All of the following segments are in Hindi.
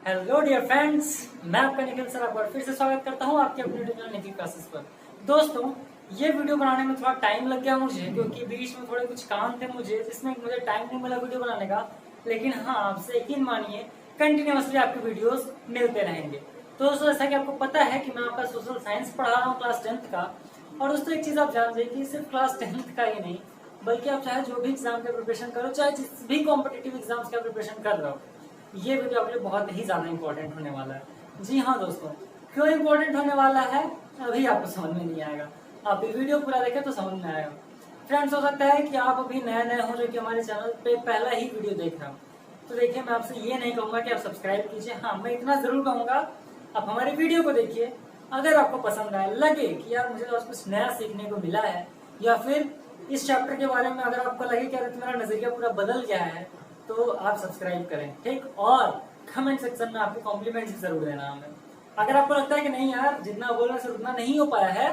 हेलो डियर फ्रेंड्स, मैं आपका निखिल सर आपका फिर से स्वागत करता हूं आपके अपने यूट्यूब निखिल क्लासेस पर। दोस्तों, ये वीडियो बनाने में थोड़ा टाइम लग गया मुझे, क्योंकि बीच में थोड़े कुछ काम थे मुझे, जिसमें मुझे टाइम नहीं मिला वीडियो बनाने का। लेकिन हाँ, आपसे यकीन मानिए, कंटिन्यूअसली आपके वीडियोस मिलते रहेंगे। तो दोस्तों, जैसा कि आपको पता है कि मैं आपका सोशल साइंस पढ़ा रहा हूँ क्लास 10th का। और दोस्तों, एक चीज आप जान जाइए कि सिर्फ क्लास 10th का ही नहीं, बल्कि आप चाहे जो भी एग्जाम का प्रिपरेशन करो, चाहे जिस भी कॉम्पिटेटिव एग्जाम्स का प्रिपरेशन कर रहे हो, ये वीडियो आपके लिए बहुत ही ज्यादा इंपॉर्टेंट होने वाला है। जी हाँ दोस्तों, क्यों इंपॉर्टेंट होने वाला है अभी आपको समझ में नहीं आएगा, आप ये वीडियो पूरा देखें तो समझ में आएगा। फ्रेंड्स, हो सकता है कि आप अभी नए नए हो, जो कि हमारे चैनल पे पहला ही वीडियो देख रहे हो। तो देखिए, मैं आपसे ये नहीं कहूंगा कि आप सब्सक्राइब कीजिए। हाँ, मैं इतना जरूर कहूंगा, आप हमारे वीडियो को देखिए। अगर आपको पसंद आए, लगे कि यार मुझे तो कुछ नया सीखने को मिला है, या फिर इस चैप्टर के बारे में अगर आपको लगे कि अरे मेरा नजरिया पूरा बदल गया है, तो आप सब्सक्राइब करें, ठीक। और कमेंट सेक्शन में आपको कॉम्प्लीमेंट्स जरूर देना हमें। अगर आपको लगता है कि नहीं यार, जितना बोलने से उतना नहीं हो पाया है,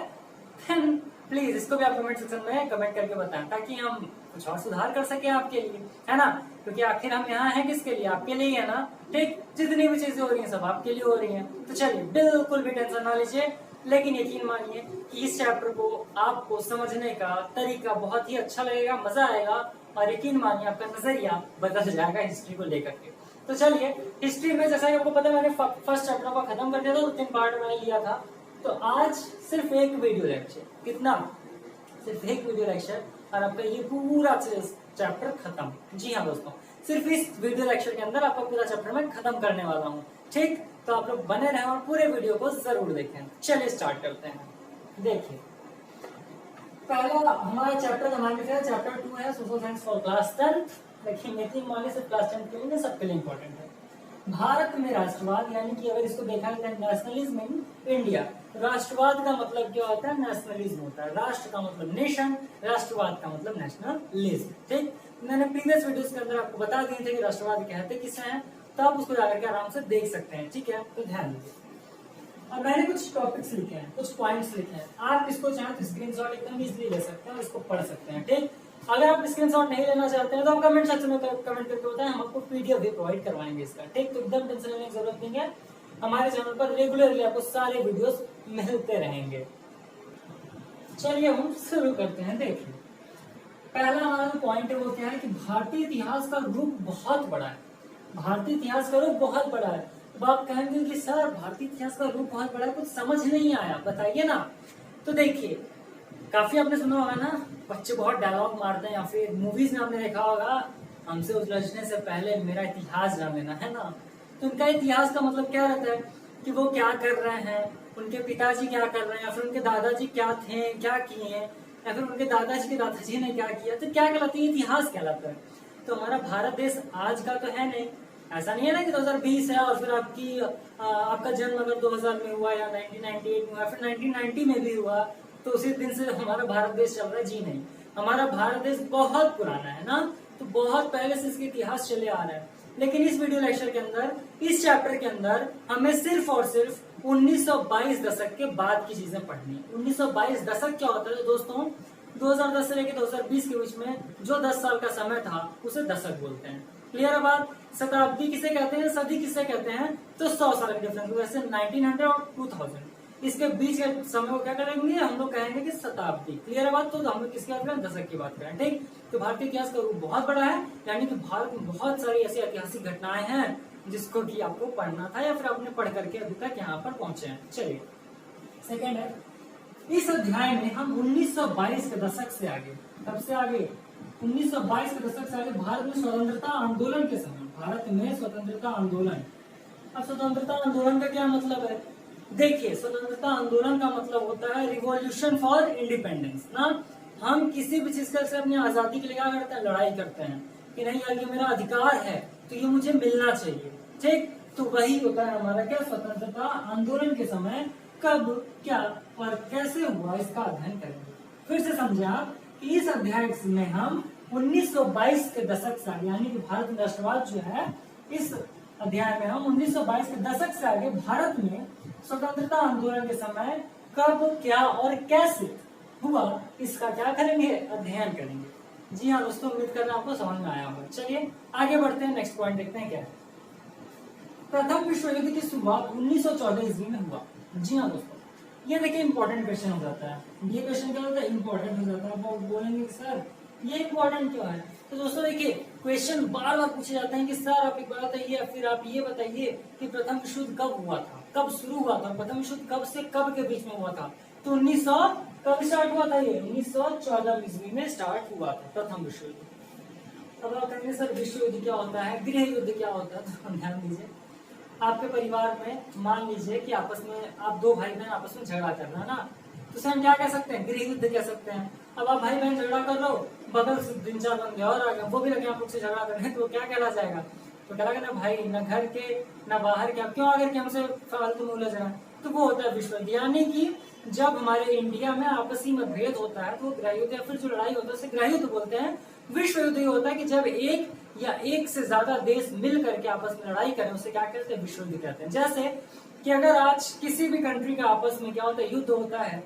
देन प्लीज इसको भी आप कमेंट सेक्शन में कमेंट करके बताएं, ताकि हम कुछ और सुधार कर सके आपके लिए, है ना। क्योंकि आखिर हम यहाँ हैं किसके लिए? आपके लिए ही है ना, ठीक। जितनी भी चीजें हो रही हैं सब आपके लिए हो रही हैं। तो चलिए, बिल्कुल भी टेंशन ना लीजिए, लेकिन यकीन मानिए कि इस चैप्टर को आपको समझने का तरीका बहुत ही अच्छा लगेगा, मजा आएगा। और यकीन मानिए, आपका नजरिया बदल जाएगा हिस्ट्री को लेकर के। तो चलिए, हिस्ट्री में जैसा कि आपको पता है, मैंने फर्स्ट चैप्टर को खत्म कर दिया था, 2-3 पार्ट मैंने लिया था। तो आज सिर्फ एक वीडियो लेक्चर, कितना? सिर्फ एक वीडियो लेक्चर, और आपका ये पूरा चैप्टर खत्म। जी हाँ दोस्तों, सिर्फ इस वीडियो लेक्चर के अंदर आपका पूरा चैप्टर मैं खत्म करने वाला हूँ, ठीक। तो आप लोग बने रहें और पूरे वीडियो को जरूर देखें। चलिए स्टार्ट करते हैं। देखिए, पहला हमारा चैप्टर हमारे है चैप्टर 2 है social science for class 10th। लेकिन यकीन मानिए, सिर्फ क्लास 10th के लिए, सबके लिए इंपॉर्टेंट है। भारत में राष्ट्रवाद, यानी कि अगर इसको देखा जाए नेशनलिज्म इन इंडिया। राष्ट्रवाद का मतलब क्या होता है? नेशनलिज्म होता है। राष्ट्र का मतलब नेशन, राष्ट्रवाद का मतलब नेशनलिज्म, ठीक। मैंने प्रीवियस वीडियोस के अंदर आपको बता दिए थे कि राष्ट्रवाद कहते किसे हैं, तो आप उसको जाकर के आराम से देख सकते हैं, ठीक है। तो ध्यान दीजिए, और मैंने कुछ टॉपिक्स लिखे हैं, कुछ पॉइंट्स लिखे हैं। आप इसको चाहें तो स्क्रीनशॉट एकदम इजीली ले सकते हैं और इसको पढ़ सकते हैं, ठीक। अगर आप स्क्रीनशॉट नहीं लेना चाहते हैं तो आप कमेंट सेक्शन में कमेंट करके बताएं, हम आपको पीडीएफ भी प्रोवाइड करवाएंगे इसका, ठीक। तो एकदम टेंशन लेने की जरूरत नहीं है, हमारे चैनल पर रेगुलरली आपको सारे वीडियोस मिलते रहेंगे। चलिए हम शुरू करते हैं। देखिए, पहला हमारा जो पॉइंट है वो क्या है कि भारतीय इतिहास का रूप बहुत बड़ा है। भारतीय इतिहास का रूप बहुत बड़ा है। तो आप कहेंगे कि सर, भारतीय इतिहास का रूप बहुत बड़ा है, कुछ समझ नहीं आया, बताइए ना। तो देखिए, काफी आपने सुना होगा ना, बच्चे बहुत डायलॉग मारते हैं, या फिर मूवीज में आपने देखा होगा, हमसे उलझने से पहले मेरा इतिहास जान लेना, है ना। तो उनका इतिहास का मतलब क्या रहता है कि वो क्या कर रहे हैं, उनके पिताजी क्या कर रहे हैं, या फिर उनके दादाजी क्या थे, क्या किए हैं, या फिर उनके दादाजी के दादाजी ने क्या किया, तो क्या कहलाता है? इतिहास कहलाता है। तो हमारा भारत देश आज का तो है नहीं, ऐसा नहीं है ना कि 2020 है और फिर आपका जन्म अगर 2000 में हुआ, या 1998 में हुआ, फिर 1990 में भी हुआ, तो उसी दिन से हमारा भारत देश चल रहा है। जी नहीं, हमारा भारत देश बहुत पुराना है ना, तो बहुत पहले से इसका इतिहास चले आ रहा है। लेकिन इस वीडियो लेक्चर के अंदर, इस चैप्टर के अंदर, हमें सिर्फ और सिर्फ 1922 दशक के बाद की चीजें पढ़नी है। 1922 दशक क्या होता है दोस्तों? 2010 से लेकर 2020 के बीच में जो 10 साल का समय था, उसे दशक बोलते हैं। क्लियर है बात? शताब्दी किसे कहते हैं, सदी किसे कहते हैं? तो 100 साल के डिफरेंस, वैसे 1900 और 2000, इसके बीच के समय को क्या करेंगे हम लोग? कहेंगे कि शताब्दी। क्लियर है बात? तो हम लोग किसकी बात करें? दशक की बात करें, ठीक। तो भारतीय इतिहास का रूप बहुत बड़ा है, यानी कि भारत में बहुत सारी ऐसी ऐतिहासिक घटनाएं हैं जिसको कि आपको पढ़ना था, या फिर आपने पढ़ करके अभी तक यहाँ पर पहुंचे हैं। चलिए, सेकेंड है, इस अध्याय में हम 1922 के दशक से आगे, कब से आगे? 1922 के दशक से आगे भारत में स्वतंत्रता आंदोलन के समय, भारत में स्वतंत्रता आंदोलन। अब स्वतंत्रता आंदोलन का क्या मतलब है? देखिए, स्वतंत्रता आंदोलन का मतलब होता है रिवॉल्यूशन फॉर इंडिपेंडेंस ना। हम किसी भी चीज से अपनी आजादी के लिए क्या करते हैं? लड़ाई करते हैं कि नहीं यार, ये मेरा अधिकार है तो ये मुझे मिलना चाहिए, ठीक। तो वही होता है हमारा क्या? स्वतंत्रता आंदोलन के समय कब, क्या और कैसे हुआ, इसका अध्ययन करेंगे। फिर से समझे आप कि इस अध्याय में हम 1922 के दशक से, यानी कि भारत में राष्ट्रवाद जो है, इस अध्याय में हम 1922 के दशक से आगे भारत में स्वतंत्रता आंदोलन के समय कब, क्या और कैसे हुआ, इसका क्या करेंगे? अध्ययन करेंगे। जी हाँ दोस्तों, उम्मीद कर रहा हूं आपको समझ में आया होगा। चलिए आगे बढ़ते हैं, नेक्स्ट पॉइंट देखते हैं क्या है। प्रथम विश्व युद्ध की शुरुआत 1914 ईस्वी में हुआ। जी हाँ दोस्तों, ये देखिए इंपॉर्टेंट क्वेश्चन हो जाता है। ये क्वेश्चन क्या होता है, इंपॉर्टेंट हो जाता है। आप बोलेंगे सर ये इंपॉर्टेंट क्यों है? तो दोस्तों देखिए, क्वेश्चन बार बार पूछे जाते हैं कि सर आप एक बात बताइए, फिर आप ये बताइए कि प्रथम विश्व युद्ध कब हुआ था, कब शुरू हुआ था, प्रथम विश्व युद्ध कब से कब के बीच में हुआ था। तो 1900 कब स्टार्ट हुआ था? ये 1914 ईस्वी में स्टार्ट हुआ था प्रथम विश्व युद्ध। अब आप कहेंगे सर विश्व युद्ध क्या होता है, गृह युद्ध क्या होता है? तो ध्यान दीजिए, आपके परिवार में मान लीजिए कि आपस में आप दो भाई बहन आपस में झगड़ा कर रहे हैं ना, तो उसे हम क्या कह सकते हैं? गृह युद्ध कह सकते हैं। अब आप भाई बहन झगड़ा कर रहे हो, बगल से 3-4 बंदे और आ गए, वो भी लगे आप लोग से झगड़ा कर रहे हैं, तो क्या कहला जाएगा? तो कहला ना भाई न घर के न बाहर के, आप क्यों आकर के हमसे फालतू में उलझ रहे हैं? तो वो होता है विश्व युद्ध। यानी कि जब हमारे इंडिया में आपसी मतभेद होता है तो गृह युद्ध या फिर जो लड़ाई होता है उसे गृह युद्ध बोलते हैं। विश्व युद्ध ये होता है कि जब एक या एक से ज्यादा देश मिल करके आपस में लड़ाई करें, उसे क्या कहते हैं? विश्व युद्ध कहते हैं। जैसे कि अगर आज किसी भी कंट्री का आपस में क्या होता है? युद्ध होता है,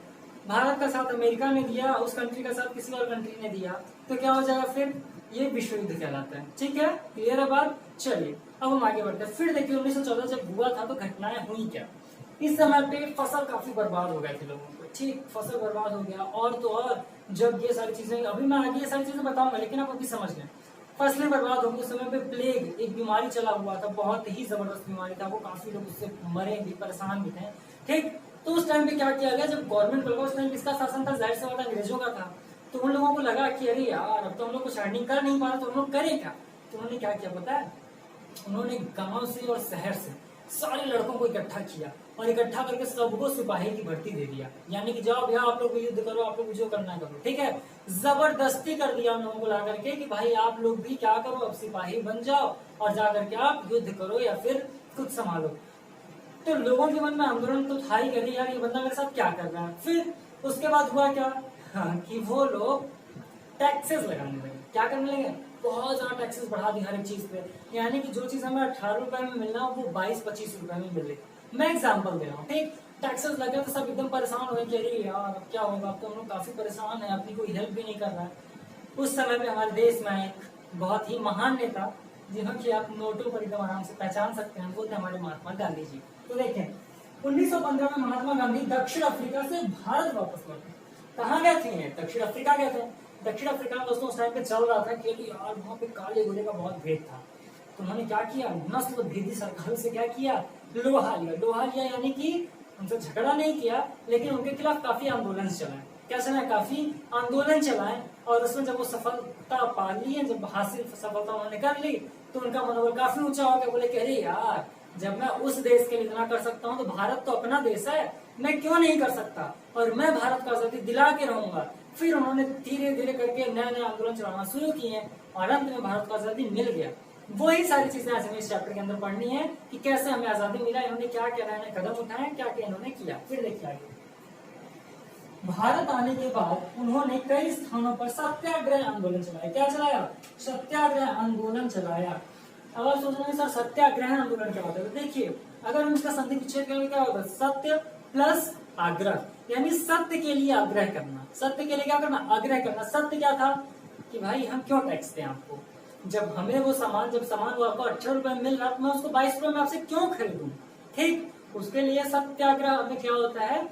भारत का साथ अमेरिका ने दिया, उस कंट्री का साथ किसी और कंट्री ने दिया, तो क्या हो जाएगा? फिर ये विश्व युद्ध कहलाता है। ठीक है, क्लियर है बात? चलिए अब हम आगे बढ़ते हैं। फिर देखिए 1914 जब हुआ था तो घटनाएं हुई क्या? इस समय पे फसल काफी बर्बाद हो गए थे लोगों को। ठीक, फसल बर्बाद हो गया। और तो और जब ये सारी चीजें, अभी मैं आगे ये सारी चीजें बताऊंगा, लेकिन आप अभी समझ लें, फसलें बर्बाद हो गई। उस समय पे प्लेग एक बीमारी चला हुआ था, बहुत ही जबरदस्त बीमारी था वो, काफी लोग उससे मरे भी, परेशान भी थे। ठीक, तो उस टाइम पे क्या किया गया, जब गवर्नमेंट लगा, उस टाइम किसका शासन था? जाहिर सी बात अंग्रेजों का था। तो उन लोगों को लगा कि अरे यार अब तो हम लोग कुछ अर्निंग कर नहीं पा रहे, तो हम लोग करें क्या? तो उन्होंने क्या किया पता है? उन्होंने गांव से और शहर से सारे लड़कों को इकट्ठा किया और इकट्ठा करके सबको सिपाही की भर्ती दे दिया। यानी कि जाओ भैया आप लोग युद्ध करो, आप लोग जो करना है करो। ठीक है, जबरदस्ती कर दिया उन लोगों को ला करके कि भाई आप लोग भी क्या करो, अब सिपाही बन जाओ और जा करके आप युद्ध करो या फिर खुद संभालो। तो लोगों के मन में आंदोलन तो था ही, करे यार ये बंदा मेरे साथ क्या कर रहा है। फिर उसके बाद हुआ क्या? हाँ, कि वो लोग टैक्सेस लगाने लगे। क्या करने लगे? बहुत ज्यादा टैक्सेस बढ़ा दी हर एक चीज पे। यानी कि जो चीज हमें 18 रुपए में मिलना वो 22-25 रुपए में मिले। मैं एग्जांपल दे रहा हूँ। ठीक, टैक्सेस लगे तो सब एकदम परेशान हुए कि अरे यार अब क्या होगा, अब तो हम लोग काफी परेशान है, अपनी कोई हेल्प भी नहीं कर रहा है। उस समय पे हमारे देश में एक बहुत ही महान नेता, जिन्होंने आप नोटों पर एकदम आराम से पहचान सकते हैं, वो थे हमारे महात्मा गांधी जी। तो देखें 1915 में महात्मा गांधी दक्षिण अफ्रीका से भारत वापस लौटे। कहाँ गए थे? दक्षिण अफ्रीका गए थे। दक्षिण अफ्रीका में दोस्तों उस टाइम पे चल रहा था कि यार वहाँ पे काले गोरे का बहुत भेद था। तो उन्होंने क्या किया? नस्ल भेदी सरकार से क्या किया? लोहा लिया। लोहा लिया यानी कि उनसे झगड़ा नहीं किया, लेकिन उनके खिलाफ काफी आंदोलन चलाए। क्या चलाए? काफी आंदोलन चलाए। और उसमें जब वो सफलता पा ली है, जब हासिल सफलता उन्होंने कर ली, तो उनका मनोबल काफी ऊंचा हो गया। बोले कि अरे यार जब मैं उस देश के लिए इतना कर सकता हूँ तो भारत तो अपना देश है, मैं क्यों नहीं कर सकता, और मैं भारत को आजादी दिला के रहूंगा। फिर उन्होंने धीरे धीरे करके नए नए आंदोलन चलाना शुरू किए और अंत में भारत को आजादी मिल गया। वही सारी चीजें आज हमें इस चैप्टर के अंदर पढ़नी है कि कैसे हमें आजादी मिला, इन्होंने क्या क्या नए कदम उठाए, क्या क्या इन्होंने किया। फिर देखिए आगे, भारत आने के बाद उन्होंने कई स्थानों पर सत्याग्रह आंदोलन चलाया। क्या चलाया? सत्याग्रह आंदोलन चलाया। अब आप सोच रहे हैं सर सत्याग्रह आंदोलन क्या होता है? तो देखिए अगर हम इसका संधि विच्छेद करेंगे क्या होगा? सत्य प्लस आग्रह, यानी सत्य के लिए आग्रह करना। सत्य के लिए क्या करना? आग्रह करना। सत्य क्या था? कि भाई हम क्यों टैक्स दें आपको, जब हमें वो सामान, जब सामान वो आपको 18 रुपए में मिल रहा है, मैं उसको 22 रुपए में आपसे क्यों खरीदूं? ठीक, उसके लिए सत्याग्रह में क्या होता है?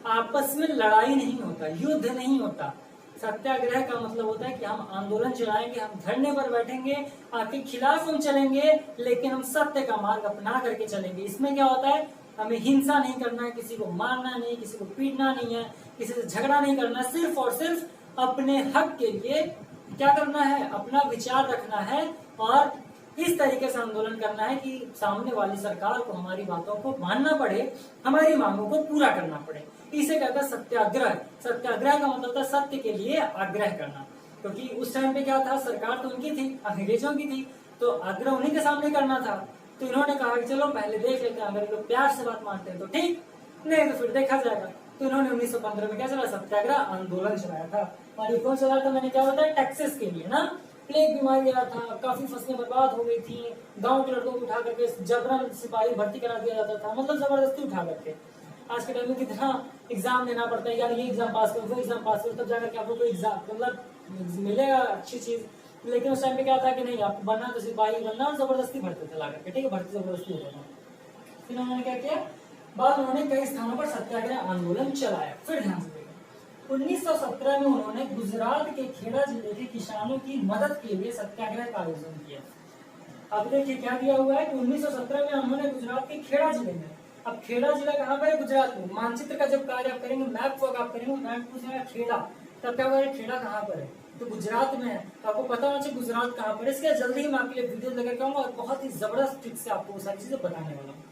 आपस में लड़ाई नहीं होता, युद्ध नहीं होता। सत्याग्रह का मतलब होता है कि हम आंदोलन चलाएंगे, हम धरने पर बैठेंगे, आपके खिलाफ हम चलेंगे, लेकिन हम सत्य का मार्ग अपना करके चलेंगे। इसमें क्या होता है? हमें हिंसा नहीं करना है, किसी को मारना नहीं, किसी को पीटना नहीं है, किसी से झगड़ा नहीं करना है, सिर्फ और सिर्फ अपने हक के लिए क्या करना है? अपना विचार रखना है और इस तरीके से आंदोलन करना है कि सामने वाली सरकार को हमारी बातों को मानना पड़े, हमारी मांगों को पूरा करना पड़े। इसे कहता है सत्याग्रह। सत्याग्रह का मतलब था सत्य के लिए आग्रह करना, क्योंकि उस टाइम पे क्या था? सरकार तो उनकी थी, अंग्रेजों की थी, तो आग्रह उन्हीं के सामने करना था। तो इन्होंने कहा कि चलो पहले देख लेते हैं, अगर लोग प्यार से बात मानते हैं तो ठीक, नहीं तो फिर देखा जाएगा। तो इन्होंने 1915 में क्या चला? सत्याग्रह आंदोलन चलाया था। और ये कौन चलाया था? मैंने क्या बताया? टैक्सेस के लिए ना। प्लेग बीमारी आया था, काफी फसलें बर्बाद हो गई थी, गांव के लड़कों को उठा करके जबरन सिपाही भर्ती करा दिया जाता था, मतलब जबरदस्ती उठा करके। आज के टाइम में कितना एग्जाम देना पड़ता है यार, ये एग्जाम पास करो, वो एग्जाम पास करो, तब जाकर के आप लोग को एग्जाम मतलब मिलेगा अच्छी चीज। लेकिन उस टाइम पे क्या था कि नहीं, आपको बनना तो सिपाही बनना और जबरदस्ती भरते थे ला करके। ठीक है, भर्ती जबरदस्ती होता था। फिर उन्होंने क्या किया, बाद उन्होंने कई स्थानों पर सत्याग्रह आंदोलन चलाया। फिर ध्यान से देखिए 1917 में उन्होंने गुजरात के खेड़ा जिले के किसानों की मदद के लिए सत्याग्रह का आयोजन किया। अब देखिए क्या दिया हुआ है कि 1917 में उन्होंने गुजरात के खेड़ा जिले में, अब खेड़ा जिला कहाँ पर है, गुजरात में। मानचित्र का जब कार्य आप करेंगे, मैप वर्क आप करेंगे, मैप पूछेगा खेड़ा, तब क्या होगा, खेड़ा कहाँ पर है, तो गुजरात में है। तो आपको पता होना चाहिए गुजरात कहाँ पर है। इसके जल्दी ही मैं आपके लिए वीडियो लेकर आऊंगा और बहुत ही जबरदस्त ट्रिक से आपको सारी चीजें बताने वाला हूँ।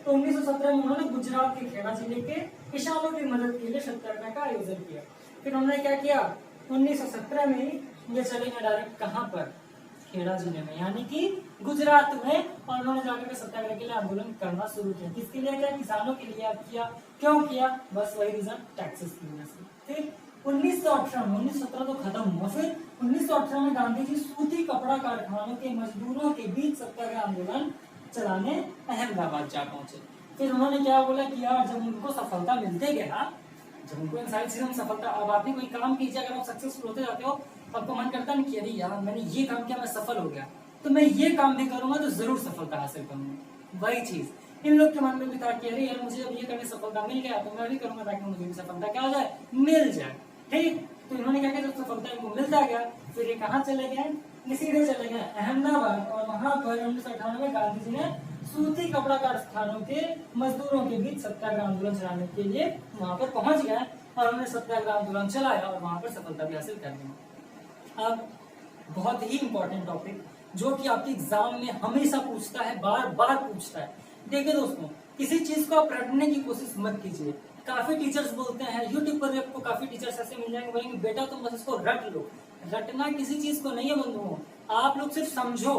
तो 1917 में उन्होंने गुजरात के खेड़ा जिले के किसानों की मदद के लिए सत्याग्रह का आयोजन किया। फिर उन्होंने क्या किया, 1917 में ये चलेंगे डायरेक्ट कहाँ पर, खेड़ा जिले में, यानी कि गुजरात में। और उन्होंने जाकर के सत्याग्रह के लिए आंदोलन करना शुरू किया। किसके लिए किया, किसानों के लिए किया। क्यों किया, बस वही रीजन, टैक्सेस की वजह से। फिर 1918 में, 1917 तो खत्म हुआ, फिर 1918 में गांधी जी सूती कपड़ा कारखानों के मजदूरों के बीच सत्याग्रह आंदोलन चलाने अहमदाबाद जा पहुंचे। फिर उन्होंने क्या बोला कि यार जब उनको सफलता मिलते गया, जब उनको इन सारी चीजों में सफलता, अब आप भी कोई काम कीजिए, अगर आप सक्सेसफुल होते जाते हो तो आपको मन करता है कि अरे यार मैंने ये काम किया, मैं सफल हो गया, तो मैं ये काम भी करूंगा तो जरूर सफलता हासिल करूंगा। वही चीज इन लोग के मन में भी था कि अरे यार मुझे जब ये करने सफलता मिल गया तो मैं भी करूंगा ताकि मुझे भी सफलता क्या हो जाए, मिल जाए। ठीक, तो इन्होंने क्या किया, जब सफलता इनको मिलता गया फिर ये कहाँ चले गए, सीधे चले गए अहमदाबाद। और वहां पर 1998 में गांधी जी ने सूती कपड़ा कारखानों के मजदूरों के बीच सत्याग्रह आंदोलन चलाने के लिए वहां पर पहुंच गए और उन्होंने सत्याग्रह आंदोलन चलाया और वहां पर सफलता भी हासिल कर ली। अब बहुत ही इंपॉर्टेंट टॉपिक जो कि आपके एग्जाम में हमेशा पूछता है, बार बार पूछता है। देखिए दोस्तों, किसी चीज को आप रटने की कोशिश मत कीजिए। काफी टीचर्स बोलते हैं, यूट्यूब पर आपको काफी टीचर्स ऐसे मिल जाएंगे, बोलेंगे बेटा तुम बस इसको रट लो। रटना किसी चीज को नहीं है बंधुओं, आप लोग सिर्फ समझो।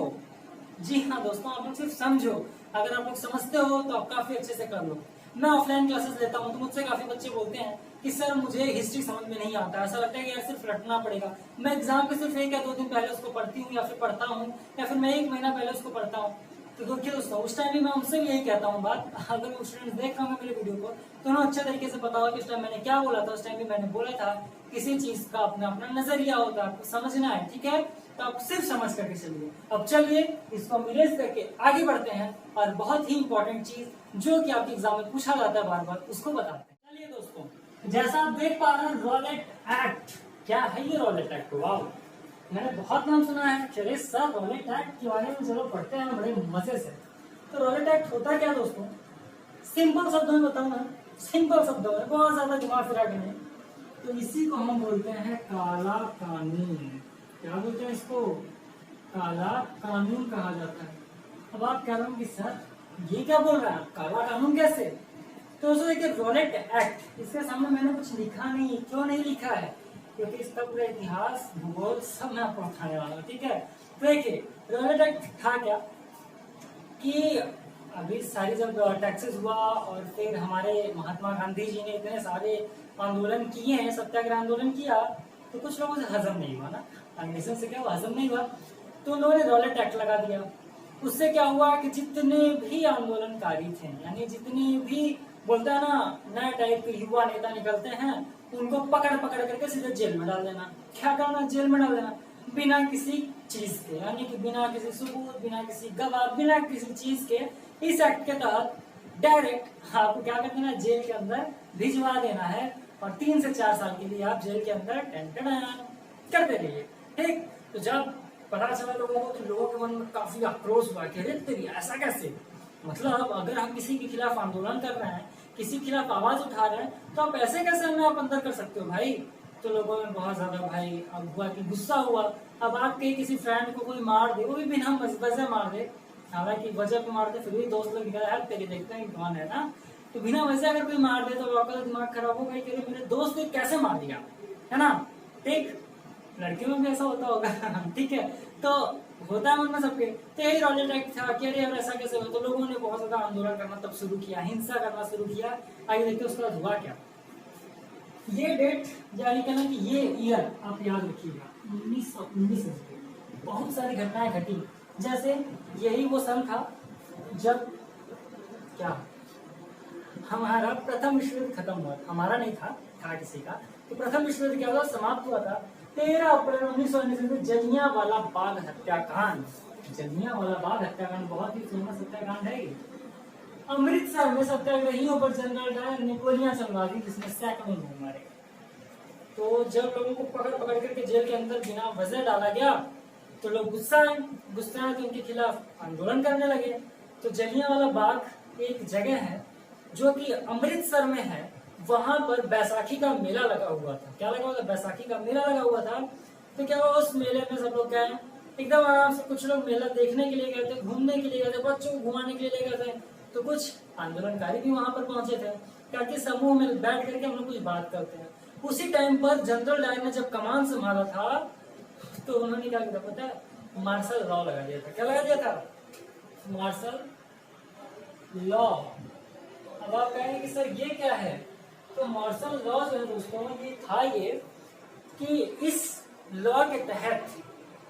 जी हाँ दोस्तों, आप लोग सिर्फ समझो। अगर आप लोग समझते हो तो आप काफी अच्छे से कर लो। मैं ऑफलाइन क्लासेस लेता हूँ तो मुझसे काफी बच्चे बोलते हैं कि सर मुझे हिस्ट्री समझ में नहीं आता, ऐसा लगता है कि यार सिर्फ रटना पड़ेगा। मैं एग्जाम के सिर्फ 1 या 2 दिन पहले उसको पढ़ती हूँ या फिर पढ़ता हूँ या फिर मैं 1 महीना पहले उसको पढ़ता हूँ। तो देखिए दोस्तों, उस टाइम भी मैं उनसे भी यही कहता हूँ बात, अगर स्टूडेंट्स देख रहे होंगे मेरे वीडियो को तो उन्हें अच्छे तरीके से पता होगा कि उस टाइम मैंने क्या बोला था। उस टाइम भी मैंने बोला था किसी चीज का अपना अपना नजरिया होता है, आपको समझना है, ठीक है, तो आप सिर्फ समझ करके चलिए। अब चलिए इसको हम इरेज करके आगे बढ़ते हैं और बहुत ही इंपॉर्टेंट चीज जो कि आपके एग्जाम में पूछा जाता है बार बार, उसको बताते हैं। चलिए दोस्तों, जैसा आप देख पा रहे हैं रॉलेट एक्ट, क्या है ये रॉलेट एक्ट, वाह मैंने बहुत नाम सुना है। चलिए सर रॉलेट एक्ट के बारे में चलो पढ़ते हैं बड़े मजे से। तो रॉलेट एक्ट होता क्या दोस्तों, सिंपल शब्दों में बताऊं ना, सिंपल शब्दों में, बहुत ज्यादा दिमाग फिरा के नहीं, तो इसी को हम बोलते हैं काला कानून। क्या बोलते हैं इसको, काला कानून कहा जाता है। अब आप कह रहे हो कि सर ये क्या बोल रहा है, काला कानून कैसे। तो दोस्तों देखिए रॉलेट एक्ट, इसके सामने मैंने कुछ लिखा नहीं है। क्यों नहीं लिखा है, क्योंकि इसका पूरा इतिहास भूगोल सब मैं आपको बताने वाला हूँ, ठीक है। तो देखिए रॉलेट एक्ट था क्या कि अभी सारी जब टैक्सेस हुआ और फिर हमारे महात्मा गांधी जी ने इतने सारे आंदोलन किए हैं, सत्याग्रह आंदोलन किया, तो कुछ लोगों से हजम नहीं हुआ ना, अंग्रेजों से क्या हुआ, हजम नहीं हुआ, तो उन्होंने रॉलेट एक्ट लगा दिया। उससे क्या हुआ कि जितने भी आंदोलनकारी थे, यानी जितनी भी बोलते हैं ना नए टाइप के युवा नेता निकलते हैं, उनको पकड़ पकड़ करके सीधे जेल में डाल देना। क्या करना, जेल में डाल देना, बिना किसी चीज के, यानी कि बिना किसी सबूत, बिना किसी गवाह, बिना किसी चीज के इस एक्ट के तहत डायरेक्ट आपको क्या कर देना, जेल के अंदर भिजवा देना है और 3 से 4 साल के लिए आप जेल के अंदर करते रहिए। ठीक, तो जब पता चला लोगों को तो लोगों के मन में काफी आक्रोश हुआ कि अरे तेरी ऐसा कैसे, मतलब अगर हम किसी के खिलाफ आंदोलन कर रहे हैं, किसी के खिलाफ आवाज उठा रहे हैं, तो आप ऐसे कैसे हमें आप अंदर कर सकते हो भाई। तो लोगों में बहुत ज्यादा भाई अब हुआ कि गुस्सा हुआ। अब आपके किसी फ्रेंड को कोई मार दे, वो भी बिना वजह मार दे, हालांकि वजह पे मार दे, फिर भी दोस्त लोग निकल यार तेरी देखते हैं कौन है ना, तो बिना वजह अगर कोई मार दे तो आपका दिमाग खराब हो गया कि मेरे दोस्त को कैसे मार दिया, है ना। ठीक, लड़कियों में भी ऐसा होता होगा ठीक है, तो होता है मन में सबके। तो यही रॉलेट एक्ट था कि अरे यार ऐसा कैसे हो, तो लोगों ने बहुत ज्यादा आंदोलन करना तब शुरू किया, हिंसा करना शुरू किया। आइए देखते हैं उसके बाद हुआ क्या। ये डेट जारी करना कि ये ईयर आप याद रखिएगा 1919 में बहुत सारी घटनाएं घटी। जैसे यही वो सन था जब क्या हमारा प्रथम विश्व युद्ध खत्म हुआ, हमारा नहीं था किसी का। तो प्रथम विश्व युद्ध क्या हुआ, समाप्त हुआ था 13 अप्रैल 1919 में जलियांवाला बाग हत्याकांड। जलियांवाला बाग हत्याकांड बहुत ही फेमस हत्याकांड है ये। अमृतसर में सत्याग्रहियों पर जनरल डायर ने गोलियां चलवा दी, जिसमें सैकड़ों लोग मारे गए। तो जब लोगों को पकड़ पकड़ करके जेल के अंदर बिना वजह डाला गया तो लोग गुस्सा आए तो उनके खिलाफ आंदोलन करने लगे। तो जलियांवाला बाग एक जगह है जो कि अमृतसर में है, वहां पर बैसाखी का मेला लगा हुआ था। क्या लगा हुआ था? बैसाखी का मेला लगा हुआ था। तो क्या हुआ, उस मेले में सब लोग गए एकदम आराम से। कुछ लोग मेला देखने के लिए गए थे, घूमने के लिए गए थे, बच्चों को घुमाने के लिए ले गए थे। तो कुछ आंदोलनकारी भी वहां पर पहुंचे थे ताकि समूह में बैठ करके हम लोग कुछ बात करते हैं। उसी टाइम पर जनरल डायर ने जब कमान संभाला था तो उन्होंने क्या किया पता है? मार्शल लॉ लगा दिया था। क्या लगा दिया था? Martial law. अब आप कहेंगे कि सर ये क्या है? तो मार्शल लॉ जो है दोस्तों, ये था ये कि इस लॉ के तहत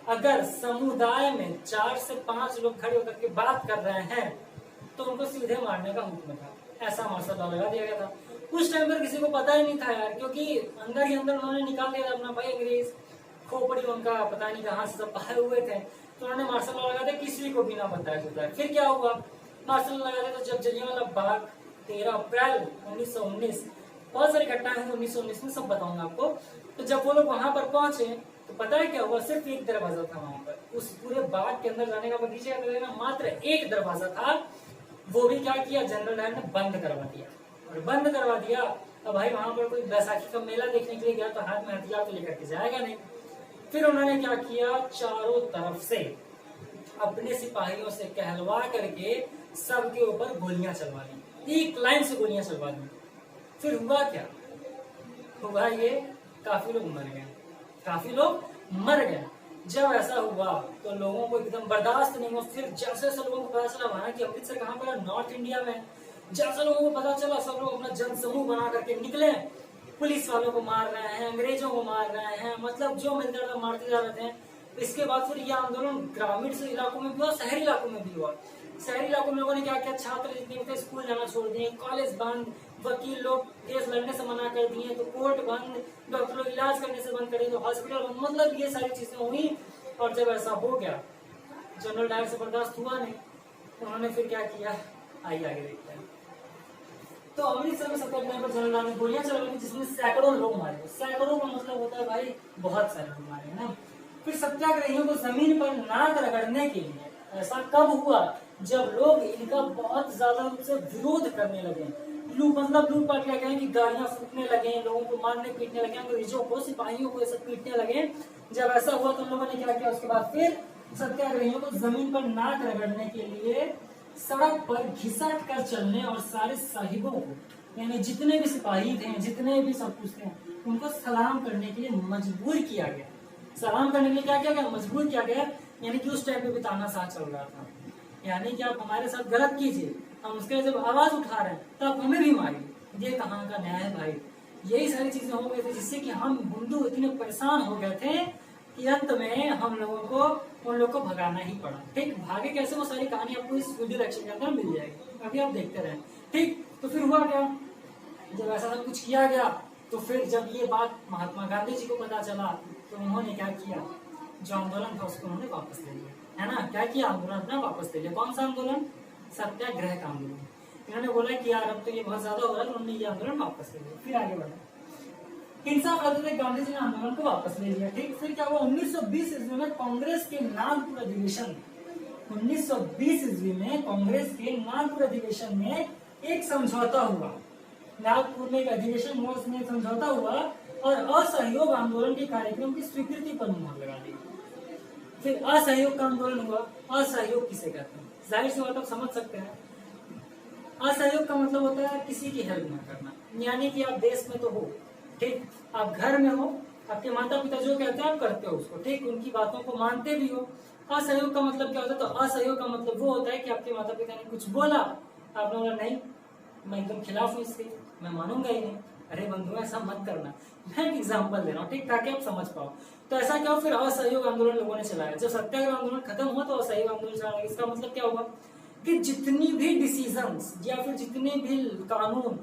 अगर समुदाय में 4 से 5 लोग खड़े होकर के बात कर रहे हैं तो उनको सीधे मारने का हुक्म था। ऐसा मार्शल लॉ लगा दिया गया था। उस टाइम पर किसी को पता ही नहीं था यार, क्योंकि अंदर ही अंदर उन्होंने निकाल दिया अपना भाई अंग्रेज, खोपड़ी उनका पता नहीं कहाँ से सब पाए हुए थे। तो उन्होंने मार्शल लॉ लगा दिया, किसी को भी ना बताया चलता है। फिर क्या हुआ? मार्शल लॉ लगा दिया तो जब जलियांवाला बाग 13 अप्रैल 1919, बहुत सारी घटनाएं हुई 1919 में, सब बताऊंगा आपको। तो जब वो लोग वहां पर पहुंचे तो पता है क्या हुआ? सिर्फ एक दरवाजा था वहां पर, उस पूरे बाग के अंदर जाने का, बगीचे के अंदर मात्र एक दरवाजा था। वो भी क्या किया? जनरल डायर ने बंद करवा दिया। और बंद करवा दिया, अब भाई वहां पर कोई बैसाखी का मेला देखने के लिए गया तो हाथ में हथियार तो लेकर के जाएगा नहीं। फिर उन्होंने क्या किया? चारों तरफ से अपने सिपाहियों से कहलवा करके सबके ऊपर गोलियां चलवा दी, एक लाइन से गोलियां चलवा दी। फिर हुआ क्या? हुआ ये, काफी लोग मर गए, काफी लोग मर गए। जब ऐसा हुआ तो लोगों को एकदम बर्दाश्त नहीं हुआ। फिर जैसे जैसे लोगों को पता चला वहां कि अमृतसर कहाँ पर है, नॉर्थ इंडिया में, जैसे लोगों को पता चला सब लोग अपना जनसमूह बना करके निकले। पुलिस वालों को मार रहे हैं, अंग्रेजों को मार रहे हैं, मतलब जो मिलता था मारते जा रहे थे। इसके बाद फिर यह आंदोलन ग्रामीण से इलाकों में भी हुआ, शहरी इलाकों में भी हुआ। शहरी इलाकों में लोगों ने क्या किया? छात्र जितने थे स्कूल जाना छोड़ दिए, कॉलेज बंद, वकील लोग केस लड़ने से मना कर दिए, तो कोर्ट बंद, डॉक्टर लोग इलाज करने से बंद करे, तो हॉस्पिटल बंद, मतलब ये सारी चीजें हुई। और जब ऐसा हो गया, जनरल डायर से बर्दाश्त हुआ नहीं, उन्होंने फिर क्या किया? आइए आगे देखते हैं। तो अमृतसर में सत्याग्रह पर जनरल डायर ने गोलियां चलाई जिसमें सैकड़ों लोग मारे। सैकड़ों का मतलब होता है भाई बहुत सारे लोग मारे ना। फिर सत्याग्रहियों को जमीन पर नाक रगड़ने के लिए, ऐसा कब हुआ? जब लोग इनका बहुत ज्यादा रूप से विरोध करने लगे, मतलब लूटपाट लगे कि गाड़ियां फूटने लगे, लोगों को मारने पीटने लगे, अंग्रेजों को, सिपाहियों को ऐसे पीटने लगे। जब ऐसा हुआ तो लोगों ने क्या किया? उसके बाद फिर सत्याग्रहियों को जमीन पर नाक रगड़ने के लिए सड़क पर घिसट कर चलने और सारे साहिबों को, यानी जितने भी सिपाही थे, जितने भी सब कुछ थे, उनको सलाम करने के लिए मजबूर किया गया। सलाम करने के लिए क्या किया गया? मजबूर किया गया। यानी कि उस टाइम पे भी तानाशाह चल रहा था, यानी कि आप हमारे साथ गलत कीजिए, हम उसके जब आवाज उठा रहे हैं तब हमें भी मारिए। ये कहाँ का न्याय है भाई? यही सारी चीजें हो गई थी जिससे कि हम हिंदू इतने परेशान हो गए थे कि अंत में हम लोगों को उन लोग को भगाना ही पड़ा। ठीक, भागे कैसे वो सारी कहानी आपको इस वीडियो लेक्चर के अंदर मिल जाएगी, अभी आप देखते रहें। ठीक, तो फिर हुआ क्या? जब ऐसा सब कुछ किया गया तो फिर जब ये बात महात्मा गांधी जी को पता चला तो उन्होंने क्या किया? जो आंदोलन था उसको उन्होंने वापस ले लिया, है ना। क्या किया? आंदोलन अपना वापस ले लिया। कौन सा आंदोलन? सत्याग्रह का आंदोलन। इन्होंने बोला कि यार अब तो ये बहुत ज्यादा हो रहा है, उन्होंने ये आंदोलन वापस ले लिया। फिर आगे बढ़ा, इंसाफ लाते थे, गांधी जी ने आंदोलन को वापस ले लिया। ठीक, फिर क्या हुआ? 1920 ईस्वी में कांग्रेस के नागपुर अधिवेशन, 1920 ईस्वी में कांग्रेस के नागपुर अधिवेशन में एक समझौता हुआ। नागपुर में एक अधिवेशन हुआ, उसमें समझौता हुआ और असहयोग आंदोलन के कार्यक्रम की स्वीकृति पर मुहर लगा दी। फिर असहयोग का आंदोलन हुआ। असहयोग किसे कहते हैं? जाहिर सी बात आप समझ सकते हैं। असहयोग का मतलब होता है किसी की हेल्प न करना, यानी कि आप देश में तो हो, ठीक, आप घर में हो, आपके माता पिता जो कहते हैं आप करते हो उसको, ठीक, उनकी बातों को मानते भी हो। असहयोग का मतलब क्या होता है? तो असहयोग का मतलब वो होता है कि आपके माता पिता ने कुछ बोला, आपने बोला नहीं मैं एकदम खिलाफ हूँ इसके, मैं मानूंगा ही नहीं। अरे बंधु ऐसा मत करना, मैं एक एग्जाम्पल दे रहा हूँ, ठीक, ताकि आप समझ पाओ। तो ऐसा क्या हो? फिर असहयोग आंदोलन लोगों ने चलाया। जब सत्याग्रह आंदोलन खत्म हुआ तो असहयोग आंदोलन चलाया। इसका मतलब क्या हुआ कि जितनी भी डिसीजंस या फिर जितने भी कानून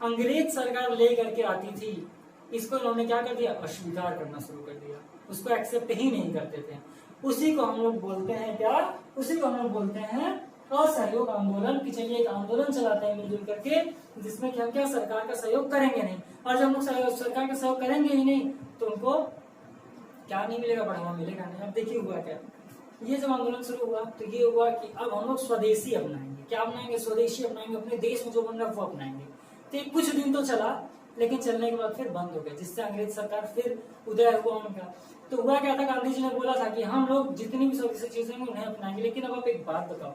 अंग्रेज सरकार ले करके आती थी, इसको इन्होंने क्या कर दिया? अस्वीकार करना शुरू कर दिया, उसको एक्सेप्ट ही नहीं करते थे। उसी को हम लोग बोलते हैं क्या? उसी को हम लोग बोलते हैं असहयोग आंदोलन की, चलिए एक आंदोलन चलाते हैं मिलजुल करके, जिसमें कि हम क्या सरकार का सहयोग करेंगे नहीं, और जब लोग सरकार का सहयोग करेंगे ही नहीं तो उनको क्या नहीं मिलेगा, बढ़ावा मिलेगा नहीं। अब देखिए हुआ क्या, ये जब आंदोलन शुरू हुआ तो ये हुआ कि अब हम लोग स्वदेशी अपनाएंगे, क्या अपनाएंगे, स्वदेशी अपनाएंगे, अपने देश में जो बन रहा है वो अपनाएंगे। तो ये कुछ दिन तो चला, लेकिन चलने के बाद फिर बंद हो गया, जिससे अंग्रेज सरकार फिर उदय हुआ उनका। तो हुआ क्या था, गांधी जी ने बोला था कि हम लोग जितनी भी स्वदेशी चीजें हैं उन्हें अपनाएंगे, लेकिन अब आप एक बात बताओ,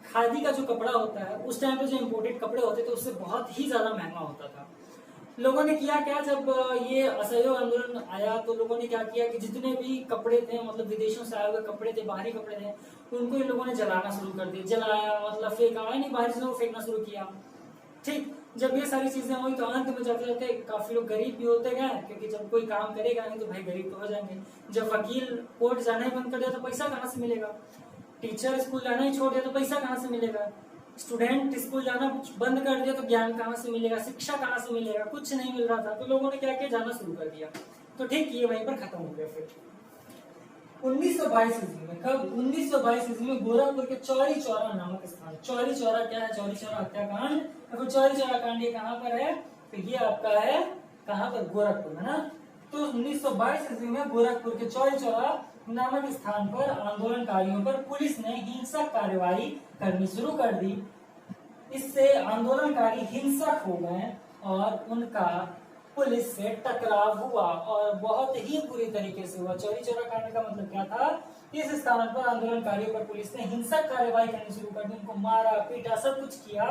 खादी का जो कपड़ा होता है उस टाइम पे जो इम्पोर्टेड कपड़े होते थे उससे बहुत ही ज्यादा महंगा होता था। लोगों ने किया क्या, जब ये असहयोग आंदोलन आया तो लोगों ने क्या किया कि जितने भी कपड़े थे, मतलब विदेशों से आए हुए कपड़े थे, बाहरी कपड़े थे, उनको इन लोगों ने जलाना शुरू कर दिया। जलाया मतलब फेंका नहीं, बाहरी चीजों को फेंकना शुरू किया। ठीक, जब ये सारी चीजें हुई तो अंत में जाते जाते काफी लोग गरीब भी होते गए, क्योंकि जब कोई काम करेगा नहीं तो भाई गरीब तो हो जाएंगे। जब वकील कोर्ट जाना ही बंद कर दिया तो पैसा कहाँ से मिलेगा, टीचर स्कूल जाना ही छोड़ दिया तो पैसा कहाँ से मिलेगा, स्टूडेंट स्कूल जाना बंद कर दिया तो ज्ञान कहाँ से मिलेगा, शिक्षा कहाँ से मिलेगा, कुछ नहीं मिल रहा था। तो लोगों ने क्या किया, जाना शुरू कर दिया। तो ठीक, ये वहीं पर खत्म हो गया। फिर 1922 ईस्वी में, कब, 1922 ईस्वी में गोरखपुर के चौरी चौरा नामक स्थान, चौरी चौरा क्या है, चौरी चौरा हत्याकांड, तो चौरी चौरा कांड ये कहाँ पर है, तो ये आपका है कहाँ पर, गोरखपुर में ना। तो 1922 ईस्वी में गोरखपुर के चौरी चौरा नामक स्थान पर आंदोलनकारियों पर पुलिस ने हिंसक कार्रवाई करनी शुरू कर दी। इससे आंदोलनकारी हिंसक हो गए और उनका पुलिस से टकराव हुआ, और बहुत ही बुरी तरीके से हुआ। चौरी चौरा कांड का मतलब क्या था, इस स्थान पर आंदोलनकारियों पर पुलिस ने हिंसक कार्रवाई करनी शुरू कर दी, उनको मारा पीटा सब कुछ किया।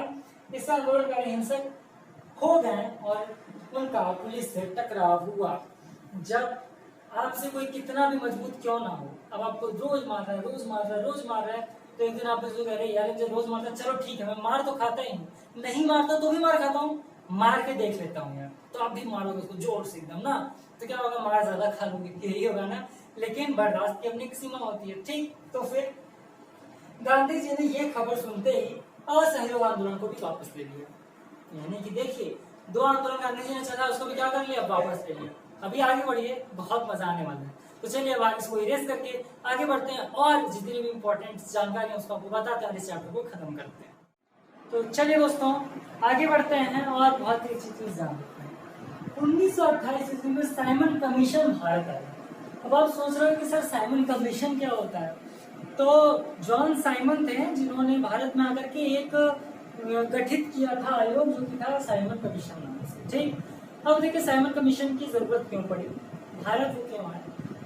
इससे आंदोलनकारी हिंसक हो गए और उनका पुलिस से टकराव हुआ। जब आपसे कोई कितना भी मजबूत क्यों ना हो, अब आपको रोज मार रहा है, रोज मार रहा है, रोज मार रहा है, तो एक दिन आप जो कह रहे हैं यार जब रोज मारता है, चलो ठीक है मैं मार तो खाता ही हूँ, नहीं मारता तो भी मार खाता हूँ, मार के देख लेता हूँ यार, तो आप भी मारोगे उसको जोर से एकदम ना, तो क्या होगा, मार ज्यादा खा लूंगी, यही होगा ना। लेकिन बर्दाश्त की अपनी एक सीमा होती है। ठीक, तो फिर गांधी जी ने ये खबर सुनते ही असहयोग आंदोलन को भी वापस ले लिया। यानी कि देखिए, दो आंदोलन गांधी जी ने चला, उसको भी क्या कर लिया, वापस ले लिया। अभी आगे बढ़िए, बहुत मजा आने वाला है। तो चलिए अब इसको इरेज करके आगे बढ़ते हैं और जितनी भी इंपॉर्टेंट जानकारी है उसको आपको बताते हैं, इस चैप्टर को खत्म करते हैं। तो चलिए दोस्तों आगे बढ़ते हैं और बहुत ही अच्छी चीज जान लेते हैं। 1928 ईस्वी में साइमन कमीशन भारत आया। अब आप सोच रहे हो कि सर साइमन कमीशन क्या होता है, तो जॉन साइमन थे जिन्होंने भारत में आकर के एक गठित किया था आयोग, जो कि था साइमन कमीशन नाम से। ठीक, अब देखिए साइमन कमीशन की जरूरत क्यों पड़ी, भारत को क्यों आया।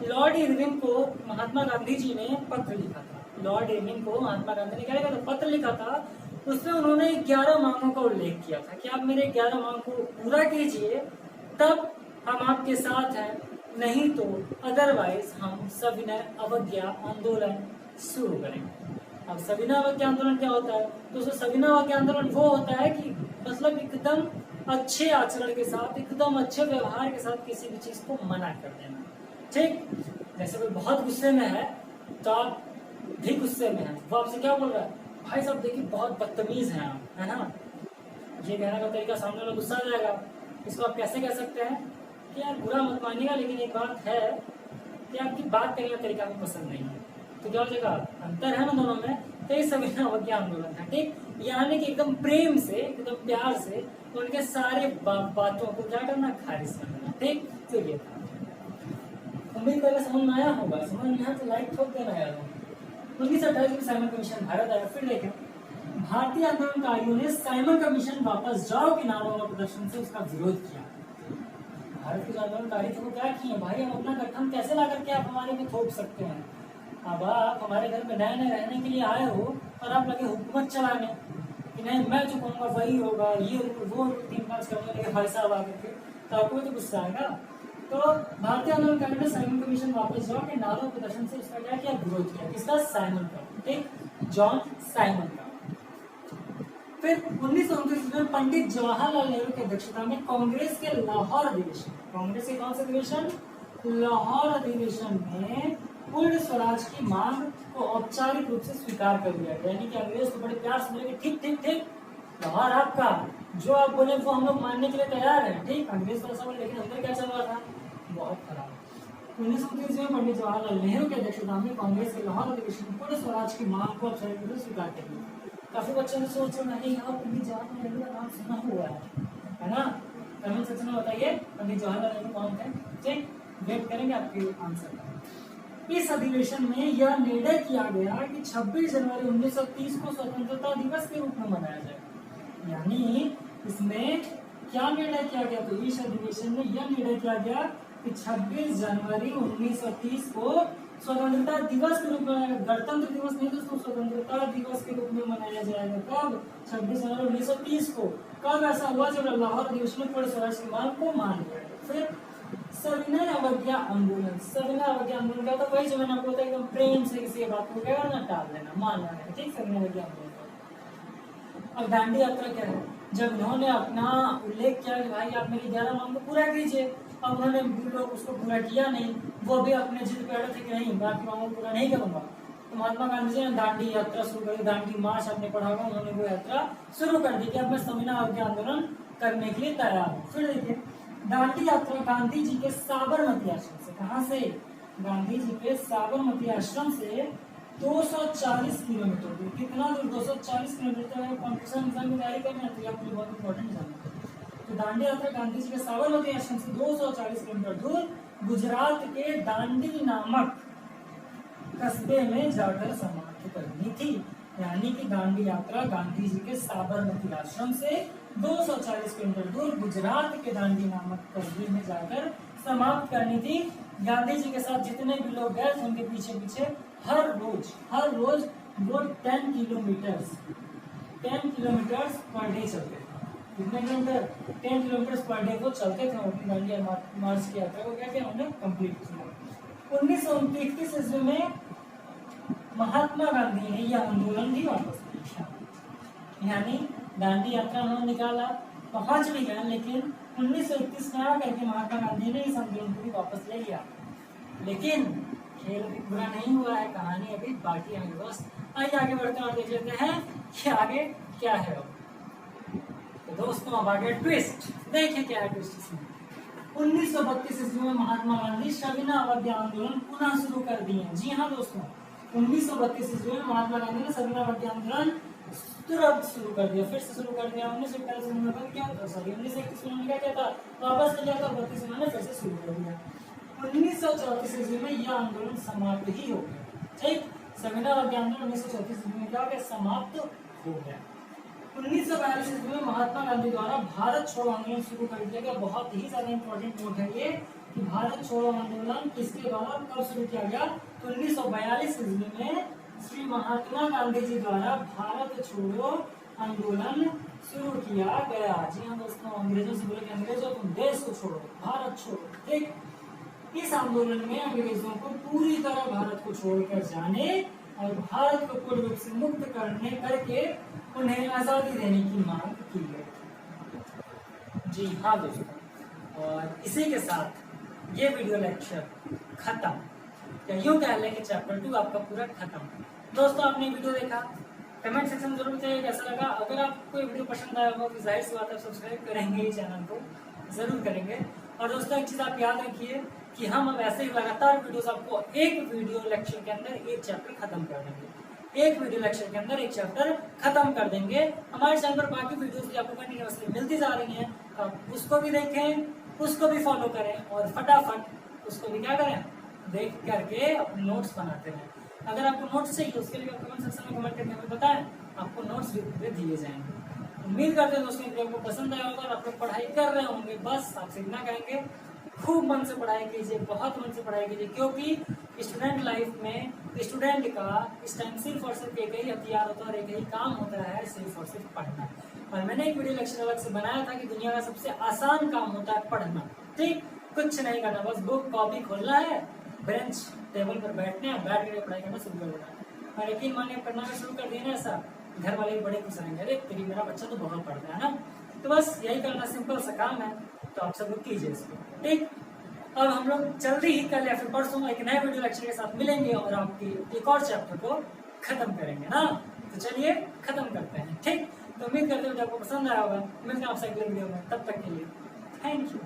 लॉर्ड इरविन को महात्मा गांधी जी ने पत्र लिखा था, लॉर्ड इरविन को महात्मा गांधी ने क्या लिखा था, पत्र लिखा था। उसमें उन्होंने 11 मांगों का उल्लेख किया था कि आप मेरे 11 मांग को पूरा कीजिए, तब हम आपके साथ हैं, नहीं तो अदरवाइज हम सविनय अवज्ञा आंदोलन शुरू करेंगे। अब सविनय अवज्ञा आंदोलन क्या होता है, तो सविनय अवज्ञा आंदोलन वो होता है कि मतलब एकदम अच्छे आचरण के साथ, एकदम अच्छे व्यवहार के साथ किसी भी चीज को मना कर देना। ठीक, जैसे कोई बहुत गुस्से में है तो आप भी गुस्से में है, वो आपसे क्या बोल रहा है, भाई साहब देखिए बहुत बदतमीज हैं आप, है ना, ये कहने का तरीका सामने वाला गुस्सा आ जाएगा। इसको आप कैसे कह सकते हैं कि यार बुरा मत मानिएगा, लेकिन एक बात है कि आपकी बात करने का तरीका हमें पसंद नहीं है। तो क्या हो जाएगा, अंतर है ना दोनों में, तो ये सविनय अवज्ञा आंदोलन था। ठीक, यानी कि एकदम प्रेम से, एकदम प्यार से उनके सारे बातों को क्या करना, खारिज करना। ठीक, तो ये था, उम्मीद करके समझ में आया होगा, समझ में आया तो लाइक ठोक देना यार। 1928 में साइमन कमीशन भारत आया। फिर देखें, भारतीय आंदोलनकारियों ने साइमन कमीशन वापस जाओ के नारों और प्रदर्शन से उसका विरोध किया। भारत के जो आंदोलनकारी थे वो क्या किए, भाई हम अपना गठन कैसे ला करके आप हमारे में थोप सकते हैं। अब आप हमारे घर में नए नए रहने के लिए आए हो और आप लगे हुकूमत चलाने कि नहीं मैं जो कहूँगा वही होगा, ये वो 3-5 करने लगे भाई साहब आगे के, तो आपको तो गुस्सा आएगा। तो भारतीय आंदोलनकारियों ने साइमन कमीशन वापस जाओ के नारों प्रदर्शन से उसका क्या किया, विरोध किया। किसका, साइमन का। ठीक, जॉन साइमन का। फिर 1929 में पंडित जवाहरलाल नेहरू की अध्यक्षता में कांग्रेस के लाहौर अधिवेशन, कांग्रेस के कौन से अधिवेशन, लाहौर अधिवेशन में पूर्ण स्वराज की मांग को औपचारिक रूप से स्वीकार कर लिया गया। यानी कि अंग्रेज तो बड़े प्यार से बोले ठीक ठीक ठीक, लाहौर आपका, जो आप बोले वो हम लोग मानने के लिए तैयार है। ठीक, अंग्रेज तो ऐसा बोले, लेकिन अंदर क्या चल रहा था, बहुत खराब। 1929 में पंडित जवाहरलाल नेहरू की अध्यक्षता में कांग्रेस के लाहौर अधिवेशन में पूर्ण स्वराज की मांग को औपचारिक रूप से स्वीकार कर लिया। काफी बच्चों ने सोच रहे हैं यार पंडित जवाहरलाल नेहरू का नाम सुना हुआ है ना? कमेंट सेक्शन में बताइए पंडित जवाहरलाल नेहरू कौन थे। ठीक, वेट करेंगे आपके आंसर का। इस अधिवेशन में यह निर्णय किया गया कि 26 जनवरी 1930 को स्वतंत्रता दिवस के रूप में मनाया जाए। यानी इसमें क्या निर्णय किया गया? तो इस अधिवेशन में यह निर्णय किया गया कि 26 जनवरी 1930 को स्वतंत्रता दिवस के रूप में, गणतंत्र दिवस नहीं दोस्तों, स्वतंत्रता दिवस के रूप में मनाया जाएगा। कब? 26 जनवरी 1930 को। कब ऐसा हुआ? जब लाहौर अधिवेशन में पूर्ण स्वराज की मांग को मान लिया गया। फिर सविनय अवज्ञा आंदोलन। सविनय अवज्ञा आंदोलन क्या होता है? वही जो मैंने आपको बताया, एकदम प्रेम से किसी बात को क्या करना, टाल देना, मान लेना। ठीक, सविनय अवज्ञा आंदोलन। अब दांडी यात्रा क्या है? जब उन्होंने अपना उल्लेख किया कि भाई आप मेरी 11 मांग को पूरा कीजिए, अब उन्होंने लोग उसको पूरा किया नहीं, वो भी अपने जिद पे अड़े थे कि नहीं बाकी मांगों को पूरा नहीं करूंगा। तो महात्मा गांधी जी ने दांडी यात्रा शुरू कर दी। दांडी मार्च आपने पढ़ा होगा, उन्होंने वो यात्रा शुरू कर दी कि अब मैं सविनय अवज्ञा आंदोलन करने के लिए तैयार हूँ। फिर देखिए दांडी यात्रा गांधी जी के साबरमती आश्रम से, कहाँ से? गांधी जी के साबरमती आश्रम से 240 किलोमीटर दूर। कितना दूर? 240 किलोमीटर। कॉम्पिटिशन एग्जाम की तैयारी करना है तो आपके लिए बहुत इंपॉर्टेंट जानना। तो दांडी यात्रा गांधी जी के साबरमती आश्रम से 240 किलोमीटर दूर गुजरात के दांडी नामक कस्बे में जाकर समाप्त करनी थी। यानी कि दांडी यात्रा गांधी जी के साबरमती आश्रम से 240 किलोमीटर दूर गुजरात के दांडी नामक कस्बे में जाकर समाप्त करनी थी। गांधी जी के साथ जितने भी लोग गए थे उनके पीछे पीछे हर रोज वो 10 किलोमीटर पर डे चलते थे। कितने किलोमीटर? 10 किलोमीटर पर डे वो चलते थे। अपनी दांडी मार्च की यात्रा को क्या किया उन्होंने कंप्लीट किया। 1929 ईस्वी में महात्मा गांधी ने यह आंदोलन भी वापस लिया। यानी दांडी यात्रा उन्होंने निकाला, पहुंच भी गए, लेकिन 1931 में आकर के महात्मा गांधी ने इस आंदोलन को भी वापस ले लिया। लेकिन खेल अभी पूरा नहीं हुआ है, कहानी अभी बाकी है दोस्त। आइए आगे बढ़ते हैं और देख लेते हैं कि आगे क्या है। तो दोस्तों अब आगे ट्विस्ट, देखिए क्या है ट्विस्ट इसमें। 1932 ईस्वी में महात्मा गांधी सविनय अवज्ञा आंदोलन पुनः शुरू कर दिए। जी हाँ दोस्तों, 1932 ईस्वी में महात्मा गांधी ने सविनय अवज्ञा आंदोलन तुरंत शुरू कर दिया, फिर से शुरू कर दिया। 1941 में बंद किया था, सॉरी 1931 में क्या था, वापस ले लिया था, 32 में फिर से शुरू कर दिया। 1934 ईस्वी में यह आंदोलन समाप्त ही हो गया। ठीक, सविनय अवज्ञा आंदोलन 1934 ईस्वी में क्या हो गया, समाप्त हो गया। 1942 ईस्वी में महात्मा गांधी द्वारा भारत छोड़ो आंदोलन शुरू कर दिया गया। बहुत ही ज्यादा इंपॉर्टेंट नोट है ये कि भारत छोड़ो आंदोलन किसके द्वारा कब शुरू किया गया? तो 1942 ईस्वी में श्री महात्मा गांधी जी द्वारा भारत छोड़ो आंदोलन शुरू किया गया। जी हाँ दोस्तों, अंग्रेजों से बोले कि अंग्रेजों तुम देश को छोड़ो, भारत छोड़ो। ठीक, इस आंदोलन में अंग्रेजों को पूरी तरह भारत को छोड़कर जाने और भारत को पूर्ण रूप से मुक्त करके उन्हें आजादी देने की मांग की गई। जी हाँ दोस्तों, और इसी के साथ ये वीडियो लेक्चर खत्म, या यूं कह लें कि चैप्टर 2 आपका पूरा खत्म। दोस्तों आपने वीडियो देखा, कमेंट सेक्शन में जरूर बताइए कैसा लगा। अगर आपको ये वीडियो पसंद आया हो तो जाहिर सी बात है सब्सक्राइब करेंगे ही, चैनल को जरूर करेंगे। और दोस्तों एक चीज आप याद रखिए कि हम अब ऐसे ही लगातार वीडियोस आपको एक वीडियो लेक्चर के अंदर एक चैप्टर खत्म कर देंगे। एक वीडियो लेक्चर के अंदर एक चैप्टर खत्म कर देंगे। हमारे चैनल पर बाकी वीडियोस भी आपको कंटिन्यूअसली मिलती जा रही हैं, आप उसको भी देखें, उसको भी फॉलो करें और फटाफट उसको भी क्या करें, देख करके अपने नोट्स बनाते हैं। अगर आपको नोट्स चाहिए उसके लिए कमेंट सेक्शन में कमेंट करके हमें बताएं, आपको नोट्स भी दिए जाएंगे। उम्मीद करते हैं दोस्तों वीडियो आपको पसंद आया होगा और आप लोग पढ़ाई कर रहे होंगे। बस आपसे इतना कहेंगे, खूब मन से पढ़ाई कीजिए, बहुत मन से पढ़ाई कीजिए, क्योंकि स्टूडेंट लाइफ में स्टूडेंट का इस टाइम सिर्फ और सिर्फ एक ही हथियार होता है और एक ही काम होता है, सिर्फ और सिर्फ पढ़ना। और मैंने एक वीडियो लेक्चर अलग से बनाया था कि दुनिया का सबसे आसान काम होता है पढ़ना। ठीक, कुछ नहीं करना, बस बुक कॉपी खोलना है, बेंच टेबल पर बैठना है, बैठ कर पढ़ाई करना शुरू कर देना है। और यकीन मानिए पढ़ना का शुरू कर दिया ना ऐसा, घर वाले भी बड़े खुश रहेंगे, अरे तेरी मेरा बच्चा तो बहुत पढ़ता है ना। तो बस यही करना, सिंपल सा काम है, तो आप सब लोग कीजिए इसको। ठीक, अब हम लोग जल्दी ही कल या फिर परसों एक नए वीडियो लेक्चर के साथ मिलेंगे और आपकी एक और चैप्टर को खत्म करेंगे ना। तो चलिए खत्म करते हैं। ठीक, तो उम्मीद करते हैं वीडियो आपको पसंद आया होगा। मिलते हैं आपसे अगले वीडियो में, तब तक के लिए थैंक यू।